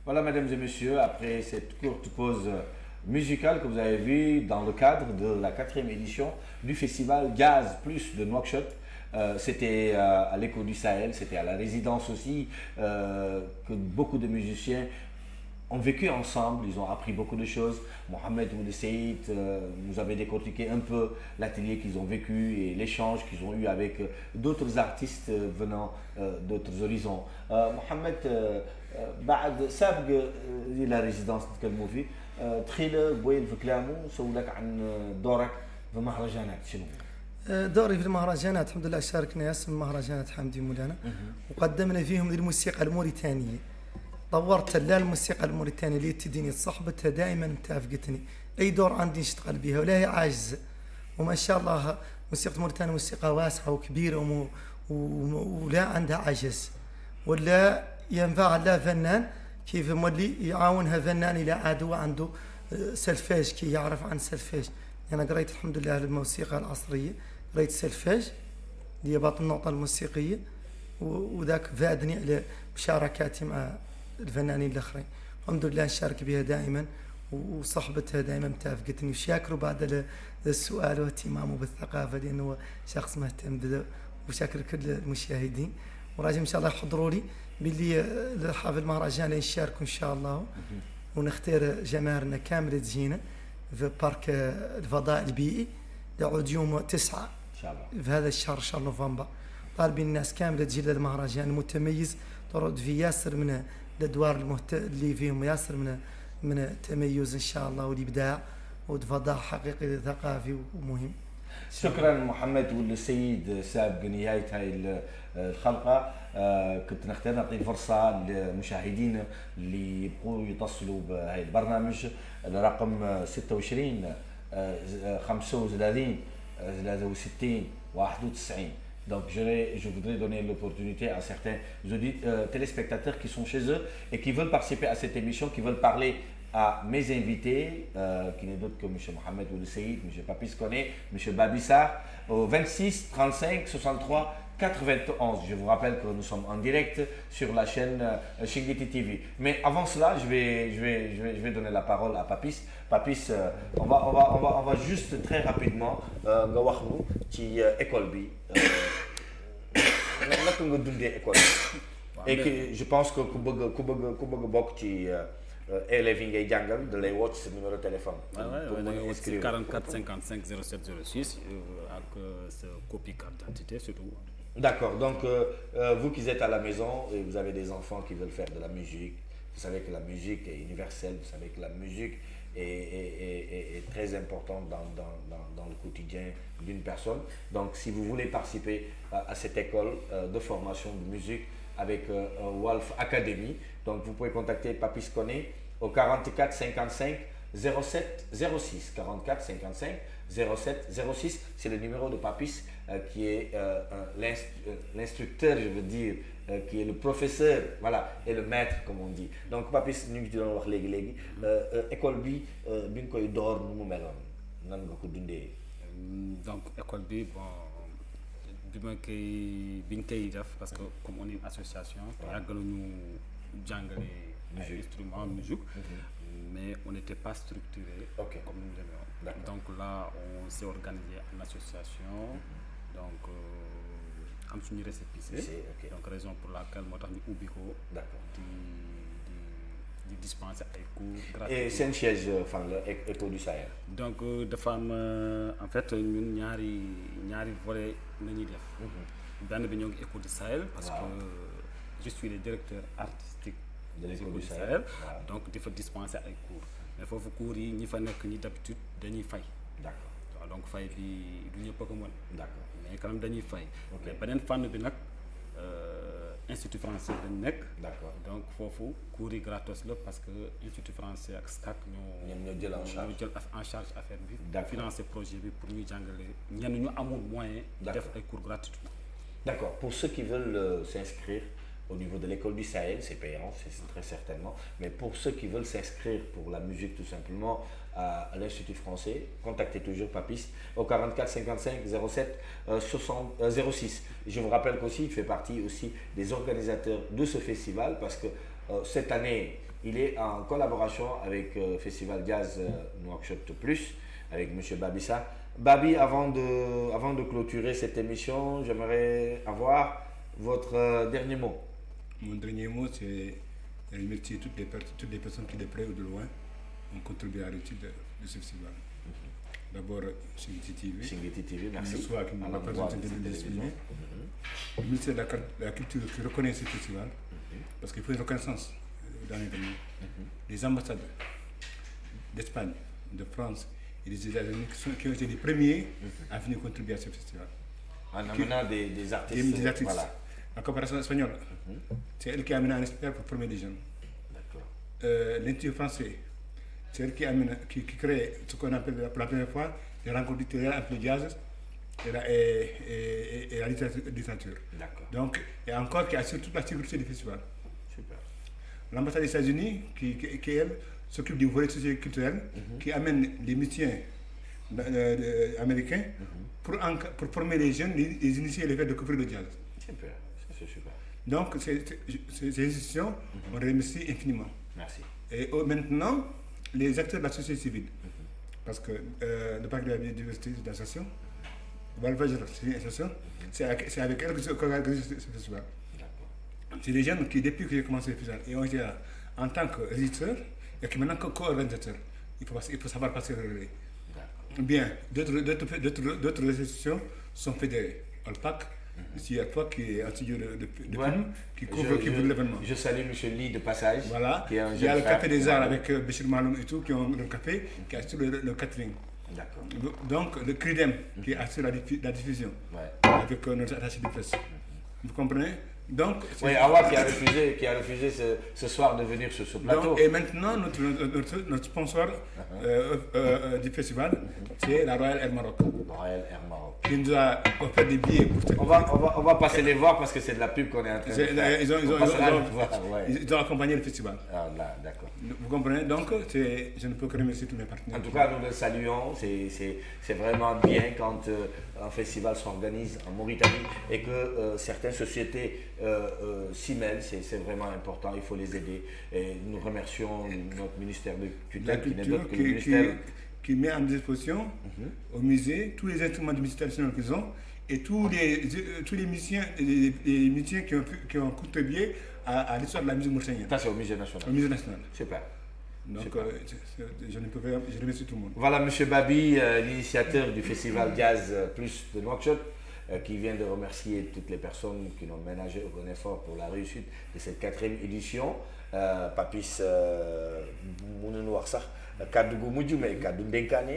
Voilà, mesdames et messieurs, après cette courte pause musicale que vous avez vue dans le cadre de la 4e édition du festival Jazz Plus de Nouakchott. C'était à l'Écho du Sahel, c'était à la résidence aussi, que beaucoup de musiciens ont vécu ensemble, ils ont appris beaucoup de choses. Mohamed Ould Saïd nous avait décortiqué un peu l'atelier qu'ils ont vécu et l'échange qu'ils ont eu avec d'autres artistes venant d'autres horizons. Mohamed, بعد سابق إلى ريزيدانس نتكلموا فيه تخيل بويل في كلامه سولك عن دورك في مهرجانات شنو؟ دوري في المهرجانات الحمد لله شاركنا ياسر مهرجانات حمدي مولانا وقدمنا فيهم الموسيقى الموريتانية. طورت لا الموسيقى الموريتانية اللي تديني صحبتها دائما متافقتني اي دور عندي نشتغل بها ولا هي عاجزة. وما شاء الله موسيقى موريتانيا موسيقى واسعة وكبيرة ولا عندها عجز ولا ينفع لا فنان كيف مولي يعاونها فنان الى عدو عنده سلفاج كي يعرف عن سلفاج. انا قريت الحمد لله الموسيقى العصريه قريت سلفاج اللي باطن النقطه الموسيقيه وذاك فادني على مشاركاتي مع الفنانين الاخرين. الحمد لله نشارك بها دائما وصحبتها دائما متافقتني وشاكروا بعد السؤال واهتمامه بالثقافه لانه شخص مهتم بذا. وشاكر كل المشاهدين وراجع ان شاء الله يحضروا لي باللي حافل المهرجان نشاركوا ان شاء الله ونختار جماهيرنا كامله تجينا في بارك الفضاء البيئي يعود يوم 9 ان شاء الله في هذا الشهر شهر نوفمبر. طالبين الناس كامله تجي للمهرجان المتميز ترد في ياسر من الادوار اللي فيهم ياسر من التميز ان شاء الله والابداع وفضاء حقيقي ثقافي ومهم. شكرا محمد وولد السيد. سابق نهايه هاي الحلقه كنت نختار نعطي فرصه للمشاهدين اللي يبقوا يتصلوا بهاي البرنامج الرقم 26 35 63 91. Donc je voudrais donner l'opportunité à certains téléspectateurs qui sont chez eux et qui veulent participer à cette émission, qui veulent parler à mes invités, qui n'est d'autre que M. Mohamed Ould Saïd, M. Papis Koné, M. Babissar, au 26 35 63 91. Je vous rappelle que nous sommes en direct sur la chaîne Shingiti TV. Mais avant cela, je vais donner la parole à Papis. Papis, on va juste très rapidement nga wax nu ci école bi naka nga dundee école bi. Et que je pense que ku bëgg bokk ci élèves yi ngay jàngal da lay woo ci sa numéro de téléphone. pour mën a inscrire 44 55 07 06 ak sa copie carte d'identité surtout. D'accord, donc vous qui êtes à la maison et vous avez des enfants qui veulent faire de la musique, vous savez que la musique est universelle, vous savez que la musique est très importante dans le quotidien d'une personne. Donc si vous voulez participer à cette école de formation de musique avec Walf Academy, donc vous pouvez contacter Papis Koné au 44 55 07 06. 44 55 07 06, c'est le numéro de Papis qui est l'instructeur, je veux dire, qui est le professeur, voilà, et le maître comme on dit. Donc Papis ñu ngi ci doon wax léegi école bi bi nga koy door nu mu meloon nan nga ko dundee. Donc école bi bon bi ñu koy def parce que comme on est une association yàgg nañu jàngale ay instruments musique mais on n'était pas structuré comme nous l'aimions. Donc là on s'est organisé en association donc am suñu récépissé donc raison pour laquelle moo tax ñu ubbi ko di dispenser ay cours gratuits. Et seen siège fan la Éco du Sahel. Donc dafa am en fait ñun ñaari volet la ñuy def. benn bi ñoo ngi Éco du Sahel parce que je suis le directeur artistique de l'Éco du Sahel. Donc di fa dispenser ay cours mais foofu cours yi ñi fa nekk ñi d'habitude dañuy fay. D'accord. waaw donc fay bi du ñëpp a ko mën. D'accord. mais quand même dañuy fay. mais beneen fànn bi nag institut français dañ nekk. D'accord. donc foofu cours yi gratos la parce que institut français ak SCAC ñoo jël en charge affaire bi. D'accord. financer projet bi pour ñuy jàngale ñenn ñu amul moyen. def ay cours gratuitement. D'accord. Pour ceux qui veulent s'inscrire au niveau de l'école du Sahel, c'est payant, c'est très certainement. Mais pour ceux qui veulent s'inscrire pour la musique tout simplement à l'Institut français, contactez toujours Papis au 44 55 07 06. Je vous rappelle qu'aussi il fait partie aussi des organisateurs de ce festival parce que cette année il est en collaboration avec Festival Jazz Nouakchott Plus avec M. Babissa. Babi, avant de clôturer cette émission, j'aimerais avoir votre dernier mot. Mon dernier mot, c'est et remercier toutes les personnes qui de près ou de loin ont contribué à la réussite de ce festival. D'abord, Singiti TV, merci. Le soir qui nous a présenté de l'exprimer. Le ministère de la Culture qui reconnaît ce festival, parce qu'il faut une reconnaissance dans l'événement. Les ambassades d'Espagne, de France et des États-Unis qui ont été les premiers à venir contribuer à ce festival. En amenant des artistes. Des artistes. Voilà. La coopération espagnole, c'est elle qui a amené un expert pour former des jeunes. L'Institut français, c'est elle qui crée ce qu'on appelle pour la première fois des rencontres littéraires entre le jazz et la littérature. Donc, et encore qui assure toute la sécurité du festival. Super. L'ambassade des États-Unis, qui elle, s'occupe du volet culturel, qui amène les musiciens américains pour former les jeunes, les initier et les faire découvrir le jazz. Super, c'est super. Donc, ces institutions, on les remercie infiniment. Merci. Et maintenant, les acteurs de la société civile, parce que le parc de la biodiversité, c'est une association, c'est une association, c'est avec elle que se organise ce festival. C'est des jeunes qui, depuis que j'ai commencé le festival, ont été là en tant que régisseurs et qui maintenant co-organisateurs. Il faut savoir passer le relais. Bien, d'autres institutions sont fédérées. Olpac, ici à toi qui est un studio de film qui couvre l'événement. Je salue M. Lee de passage. Voilà. Qui est un il y a le frère. Café des Arts avec Béchir Maloum et tout, qui ont le café, qui assure le catering. D'accord. Donc le CRIDEM qui assure la diffusion avec notre attaché de presse. Vous comprenez? Donc, oui, Awa qui a refusé ce soir de venir sur ce plateau. Donc, et maintenant, notre sponsor du festival, c'est la Royal Air Maroc. Royal Air Maroc. Qui nous a offert des billets pour cette on va passer les voir parce que c'est de la pub qu'on est en train de faire. Ils ont accompagné le festival. Ah là, d'accord. Vous comprenez? Donc, je ne peux que remercier tous mes partenaires. En tout cas, nous le saluons. C'est vraiment bien quand un festival s'organise en Mauritanie et que certaines sociétés s'y mêlent. C'est vraiment important. Il faut les aider. Et nous remercions notre ministère de tutelle qui n'est d'autre que le ministère qui met en disposition au musée tous les instruments de musique traditionnelle qu'ils ont et tous les musiciens qui ont contribué à l'histoire de la musique mauritanienne. Ça, c'est au musée national. Au musée national. Super. Donc, je remercie tout le monde. Voilà, M. Babi, l'initiateur du festival Jazz Plus de Nouakchott, qui vient de remercier toutes les personnes qui ont ménagé un effort pour la réussite de cette 4e édition. Papis mënuñu wax sax kàddu gu mujj mais kàddu ndénkaane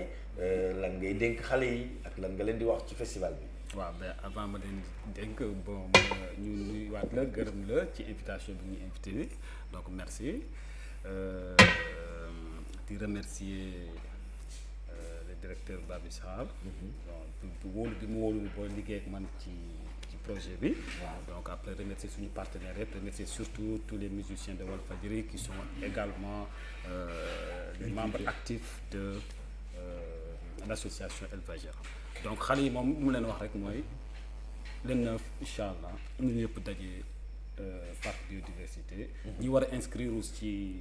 lan ngay dénk xale yi ak lan nga leen di wax ci festival bi. waaw ben avant ma leen dénk bon ñu nuyuwaat la gërëm la ci invitation bi ñu invité bi donc merci di remercier le directeur Babi Sarr bu wóolu bi mu wóolu boo liggéey ak man ci projet bi. Donc après remercier suñu partenaires yëpp remercier surtout tous les musiciens de Walfadjri qui sont également des membres actifs de l'association El Fajr. Donc xale yi moom mu leen wax rek mooy le 9 incha allah ñu ñëpp daje parc biodiversité. ñi war a inscrire ci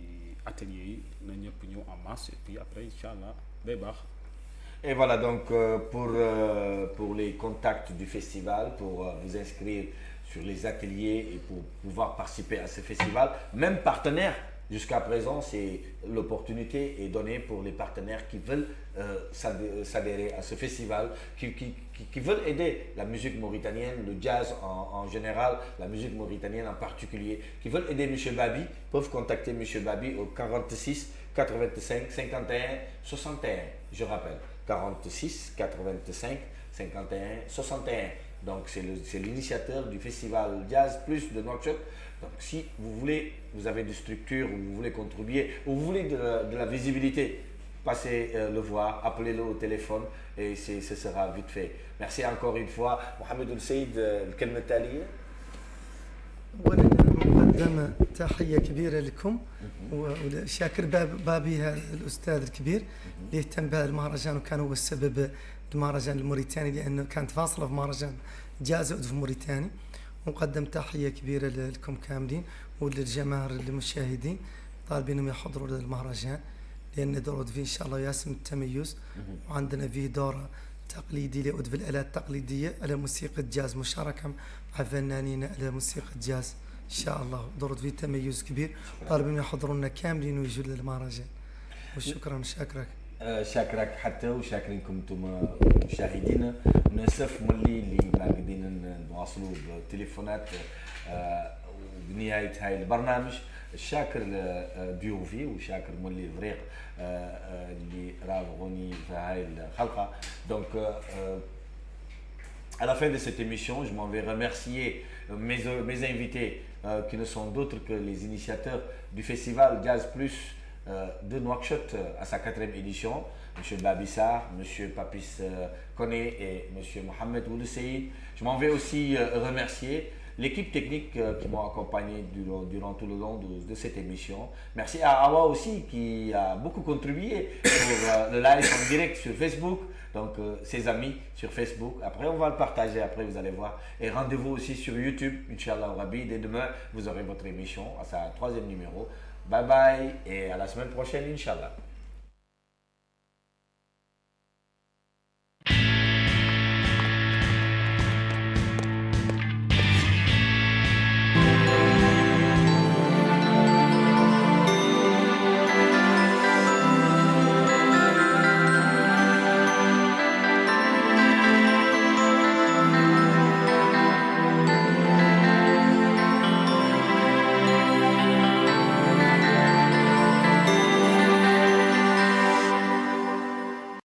atelier yi na ñëpp ñëw en masse et puis après incha allah day baax. Et voilà donc pour les contacts du festival, pour vous inscrire sur les ateliers et pour pouvoir participer à ce festival, même partenaires, jusqu'à présent, c'est l'opportunité est donnée pour les partenaires qui veulent s'adhérer à ce festival, qui veulent aider la musique mauritanienne, le jazz en général, la musique mauritanienne en particulier, qui veulent aider M. Babi, peuvent contacter M. Babi au 46 85 51 61, je rappelle. 46 85 51 61. Donc c'est l'initiateur du festival Jazz Plus de Nouakchott. Donc si vous voulez, vous avez des structures, ou vous voulez contribuer, ou vous voulez de la visibilité, passez le voir, appelez-le au téléphone et ce sera vite fait. Merci encore une fois. Mohamed El Saïd, الكلمة التالية. مقدم تحية كبيرة لكم وشاكر بابي هذا الأستاذ الكبير اللي اهتم بهذا المهرجان وكان هو السبب المهرجان الموريتاني لأنه كانت فاصلة في مهرجان جاز في موريتاني. ومقدم تحية كبيرة لكم كاملين وللجماهير المشاهدين طالبينهم يحضروا للمهرجان لأن دور فيه إن شاء الله ياسم التميز وعندنا فيه دور تقليدي ليعود في الآلات التقليدية على موسيقى جاز مشاركة مع فنانين على موسيقى جاز ان شاء الله ضروري فيه تميز كبير. طالبين يحضروا لنا كاملين ويجوا للمهرجان. وشكرا شاكرك. شاكرك حتى وشاكرينكم انتم مشاهدينا. ناسف اللي ما قادرين نواصلوا بالتليفونات بنهايه هاي البرنامج. شاكر ضيوفي وشاكر مولي الفريق اللي راغوني في هاي الحلقه. Donc à la fin de cette émission, je m'en vais remercier mes invités qui ne sont d'autres que les initiateurs du festival Jazz Plus de Nouakchott à sa 4e édition, M. Babissar, M. Papis Koné et M. Mohamed Ould Seyid. Je m'en vais aussi remercier l'équipe technique qui m'a accompagné durant tout le long de cette émission. Merci à Awa aussi qui a beaucoup contribué pour le live en direct sur Facebook. Donc ses amis sur Facebook. Après on va le partager, après vous allez voir. Et rendez-vous aussi sur YouTube, Inch'Allah Rabbi. Dès demain, vous aurez votre émission à sa 3e numéro. Bye bye et à la semaine prochaine, Inch'Allah.